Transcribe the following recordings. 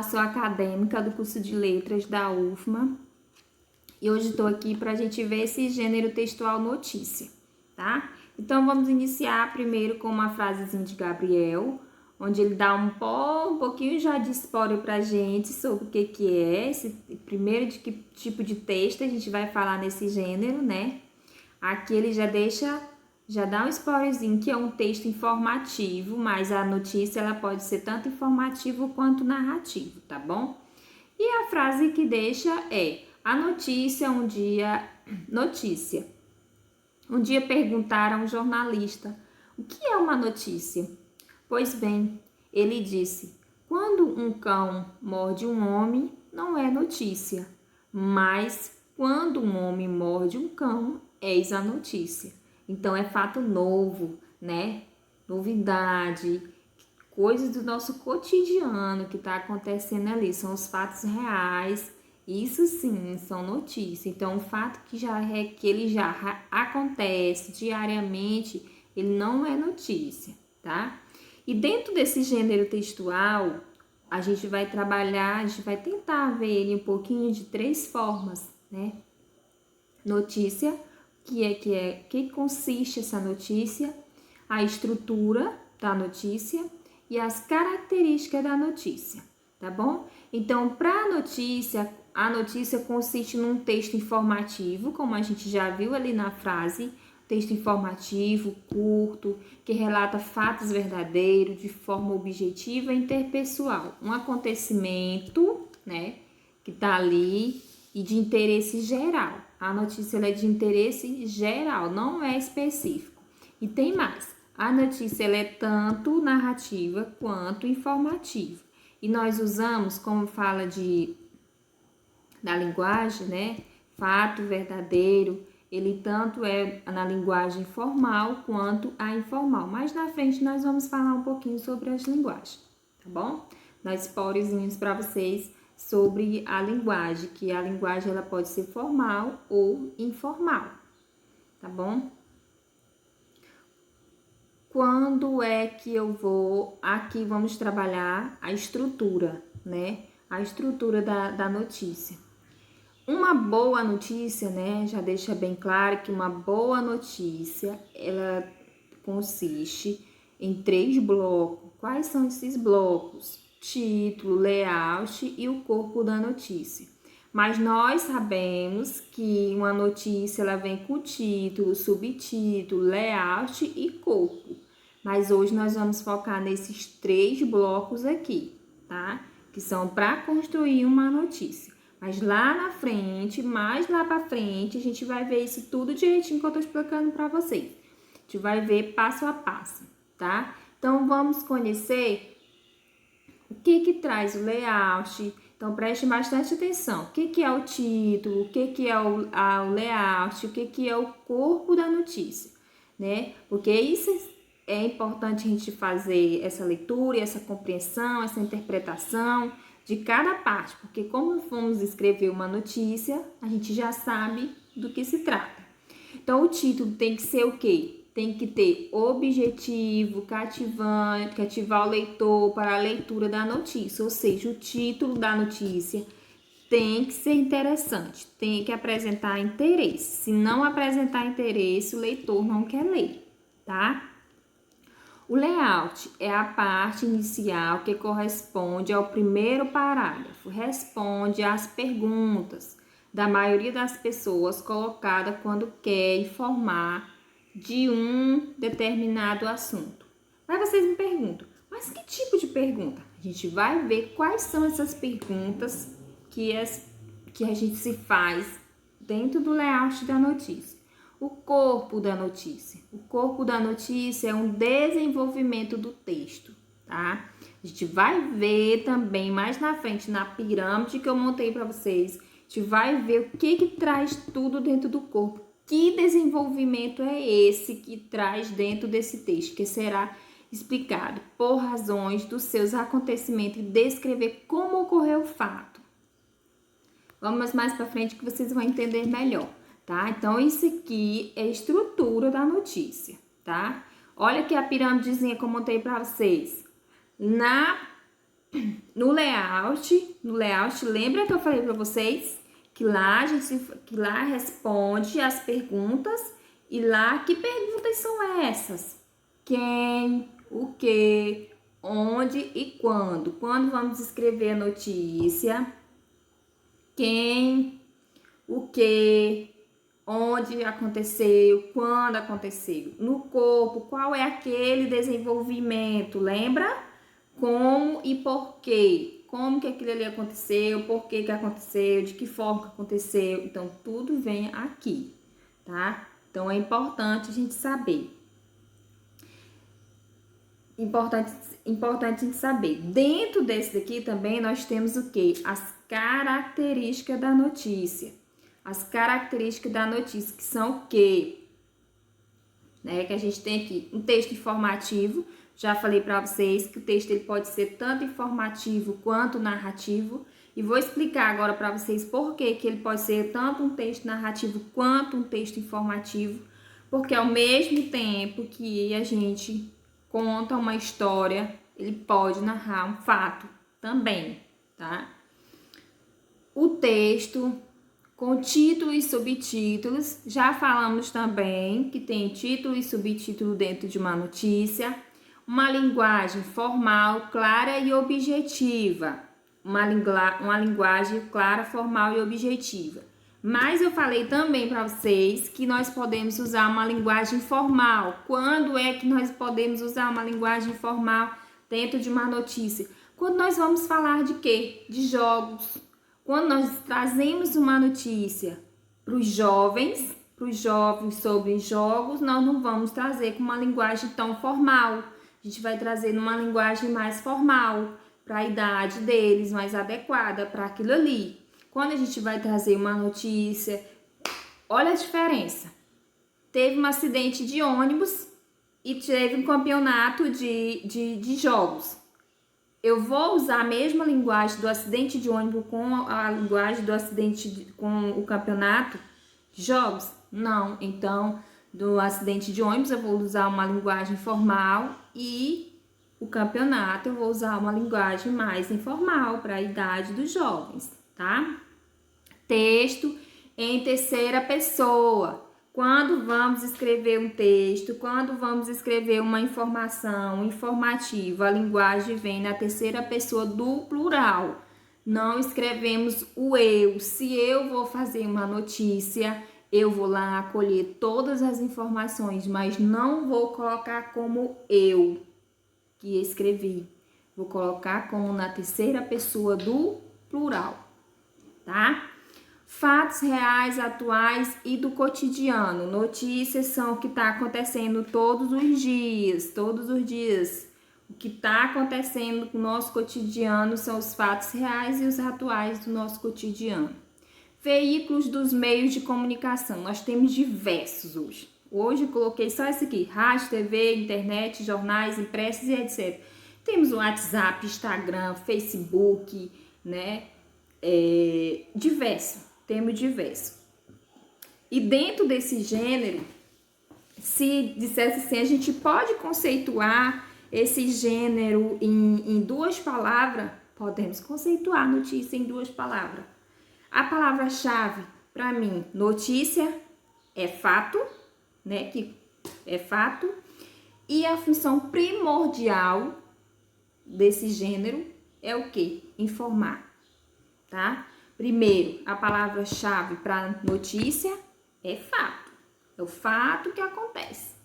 Sou acadêmica do curso de Letras da UFMA e hoje estou aqui para a gente ver esse gênero textual notícia, tá? Então vamos iniciar primeiro com uma frasezinha de Gabriel, onde ele dá um pouquinho já de spoiler para a gente sobre o que é esse primeiro de que tipo de texto a gente vai falar nesse gênero, né? Aqui ele já dá um spoilerzinho que é um texto informativo, mas a notícia ela pode ser tanto informativo quanto narrativo, tá bom? E a frase que deixa é: a notícia um dia notícia. Um dia perguntaram a um jornalista: o que é uma notícia? Pois bem, ele disse: quando um cão morde um homem, não é notícia, mas quando um homem morde um cão, eis a notícia. Então é fato novo, né? Novidade, coisas do nosso cotidiano que está acontecendo ali, são os fatos reais. Isso sim, são notícias. Então, o fato que ele já acontece diariamente, ele não é notícia, tá? E dentro desse gênero textual, a gente vai trabalhar, a gente vai tentar ver ele um pouquinho de três formas, né? Notícia, que consiste essa notícia, a estrutura da notícia e as características da notícia, tá bom? Então, para a notícia consiste num texto informativo, como a gente já viu ali na frase, texto informativo, curto, que relata fatos verdadeiros de forma objetiva e interpessoal. Um acontecimento, né, que tá ali e de interesse geral. A notícia ela é de interesse geral, não é específico. E tem mais. A notícia ela é tanto narrativa quanto informativa. E nós usamos, como fala da linguagem, né? Fato verdadeiro, ele tanto é na linguagem formal quanto a informal. Mais na frente nós vamos falar um pouquinho sobre as linguagens, tá bom? Nós spoilerzinhos para vocês sobre a linguagem, que a linguagem ela pode ser formal ou informal, tá bom? Quando é que eu vou... Aqui vamos trabalhar a estrutura, né? A estrutura da notícia. Uma boa notícia, né? Já deixa bem claro que uma boa notícia, ela consiste em 3 blocos. Quais são esses blocos? Título, layout e o corpo da notícia. Mas nós sabemos que uma notícia ela vem com título, subtítulo, layout e corpo. Mas hoje nós vamos focar nesses 3 blocos aqui, tá? Que são para construir uma notícia. Mas lá na frente, mais lá para frente, a gente vai ver isso tudo direitinho que eu tô explicando para vocês. A gente vai ver passo a passo, tá? Então, vamos conhecer o que traz o layout. Então, preste bastante atenção. O que é o título, o que é o layout, o que é o corpo da notícia, né? Porque isso é importante a gente fazer essa leitura, essa compreensão, essa interpretação de cada parte, porque como vamos escrever uma notícia, a gente já sabe do que se trata. Então, o título tem que ser o quê? Tem que ter objetivo, cativante, cativar o leitor para a leitura da notícia, ou seja, o título da notícia tem que ser interessante, tem que apresentar interesse. Se não apresentar interesse, o leitor não quer ler, tá? O layout é a parte inicial que corresponde ao primeiro parágrafo, responde às perguntas da maioria das pessoas colocada quando quer informar de um determinado assunto. Aí vocês me perguntam, mas que tipo de pergunta? A gente vai ver quais são essas perguntas que a gente se faz dentro do layout da notícia. O corpo da notícia. O corpo da notícia é um desenvolvimento do texto, tá? A gente vai ver também mais na frente, na pirâmide que eu montei para vocês, a gente vai ver o que traz tudo dentro do corpo. Que desenvolvimento é esse que traz dentro desse texto, que será explicado por razões dos seus acontecimentos e descrever como ocorreu o fato. Vamos mais para frente que vocês vão entender melhor. Tá? Então, isso aqui é a estrutura da notícia, tá? Olha aqui a pirâmidezinha que eu montei para vocês. Na no layout, lembra que eu falei para vocês que lá responde as perguntas e lá que perguntas são essas? Quem, o que, onde e quando. Quando vamos escrever a notícia? Quem, o que, onde aconteceu, quando aconteceu. No corpo, qual é aquele desenvolvimento? Lembra? Como e por quê? Como que aquilo ali aconteceu, por que aconteceu, de que forma que aconteceu. Então, tudo vem aqui, tá? Então, é importante a gente saber. Importante a gente saber. Dentro desse daqui também nós temos o quê? As características da notícia. As características da notícia, que são o quê? Né? Que a gente tem aqui um texto informativo. Já falei para vocês que o texto ele pode ser tanto informativo quanto narrativo. E vou explicar agora para vocês por que ele pode ser tanto um texto narrativo quanto um texto informativo. Porque ao mesmo tempo que a gente conta uma história, ele pode narrar um fato também, tá? O texto com títulos e subtítulos, já falamos também que tem título e subtítulo dentro de uma notícia. Uma linguagem formal, clara e objetiva. Uma linguagem clara, formal e objetiva. Mas eu falei também para vocês que nós podemos usar uma linguagem formal. Quando é que nós podemos usar uma linguagem formal dentro de uma notícia? Quando nós vamos falar de quê? De jogos. Quando nós trazemos uma notícia para os jovens sobre jogos, nós não vamos trazer com uma linguagem tão formal. A gente vai trazer numa linguagem mais formal, para a idade deles, mais adequada para aquilo ali. Quando a gente vai trazer uma notícia, olha a diferença. Teve um acidente de ônibus e teve um campeonato de jogos. Eu vou usar a mesma linguagem do acidente de ônibus com a linguagem do acidente com o campeonato de jogos? Não. Então, do acidente de ônibus eu vou usar uma linguagem formal e o campeonato eu vou usar uma linguagem mais informal para a idade dos jovens, tá? Texto em terceira pessoa. Quando vamos escrever um texto, quando vamos escrever uma informação informativa, a linguagem vem na terceira pessoa do plural. Não escrevemos o eu. Se eu vou fazer uma notícia, eu vou lá colher todas as informações, mas não vou colocar como eu que escrevi. Vou colocar como na terceira pessoa do plural, tá? Fatos reais, atuais e do cotidiano. Notícias são o que está acontecendo todos os dias. O que está acontecendo no nosso cotidiano são os fatos reais e os atuais do nosso cotidiano. Veículos dos meios de comunicação. Nós temos diversos hoje. Hoje eu coloquei só esse aqui. Rádio, TV, internet, jornais, impressos e etc. Temos o WhatsApp, Instagram, Facebook, né? Temos diverso. E dentro desse gênero, se dissesse assim, a gente pode conceituar esse gênero em duas palavras? Podemos conceituar a notícia em duas palavras. A palavra-chave, para mim, notícia é fato, né? Que é fato. E a função primordial desse gênero é o quê? Informar, tá? Primeiro, a palavra-chave para notícia é fato. É o fato que acontece.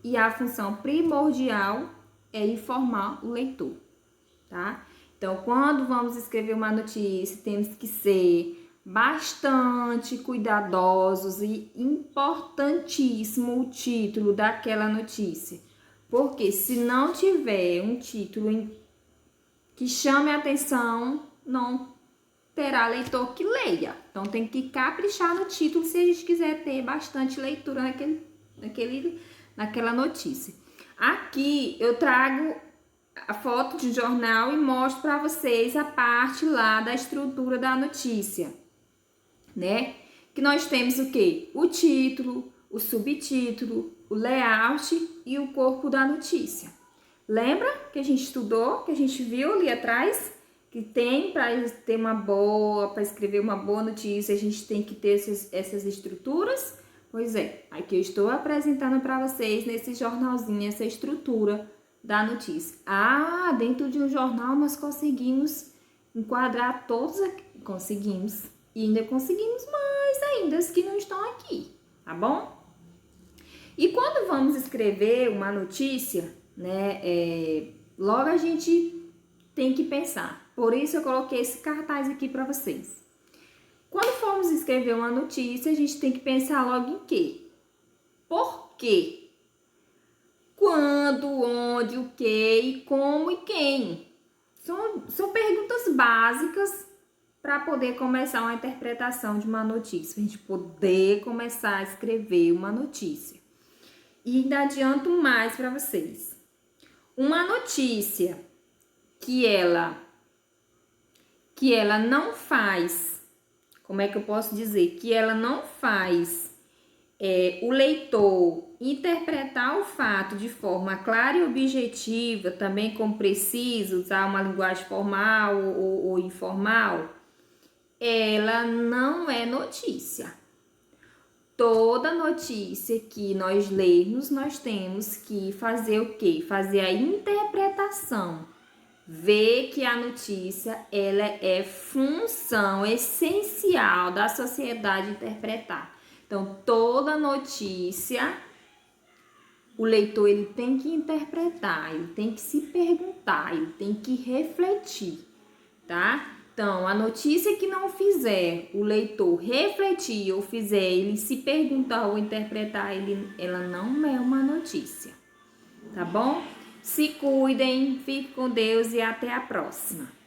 E a função primordial é informar o leitor, tá? Então, quando vamos escrever uma notícia, temos que ser bastante cuidadosos e importantíssimo o título daquela notícia. Porque se não tiver um título que chame a atenção, não terá leitor que leia. Então, tem que caprichar no título se a gente quiser ter bastante leitura naquela notícia. Aqui, eu trago a foto de jornal e mostro para vocês a parte lá da estrutura da notícia, né? Que nós temos o quê? O título, o subtítulo, o layout e o corpo da notícia. Lembra que a gente estudou, que a gente viu ali atrás? Que tem para ter uma boa, para escrever uma boa notícia, a gente tem que ter essas estruturas? Pois é, aqui eu estou apresentando para vocês nesse jornalzinho essa estrutura da notícia. Ah, dentro de um jornal nós conseguimos enquadrar todos aqui. Conseguimos. E ainda conseguimos mais ainda os que não estão aqui, tá bom? E quando vamos escrever uma notícia, né, logo a gente tem que pensar. Por isso eu coloquei esse cartaz aqui para vocês. Quando formos escrever uma notícia, a gente tem que pensar logo em quê? Por quê? Quando, onde, o que, e como e quem. São perguntas básicas para poder começar uma interpretação de uma notícia, para a gente poder começar a escrever uma notícia. E ainda adianto mais para vocês. Uma notícia que ela não faz, como é que eu posso dizer? Que ela não faz o leitor interpretar o fato de forma clara e objetiva, também como preciso, usar uma linguagem formal ou informal, ela não é notícia. Toda notícia que nós lermos, nós temos que fazer o quê? Fazer a interpretação. Ver que a notícia, ela é função essencial da sociedade interpretar. Então, toda notícia, o leitor ele tem que interpretar, ele tem que se perguntar, ele tem que refletir, tá? Então, a notícia que não fizer o leitor refletir ou fizer ele se perguntar ou interpretar, ela não é uma notícia, tá bom? Se cuidem, fiquem com Deus e até a próxima.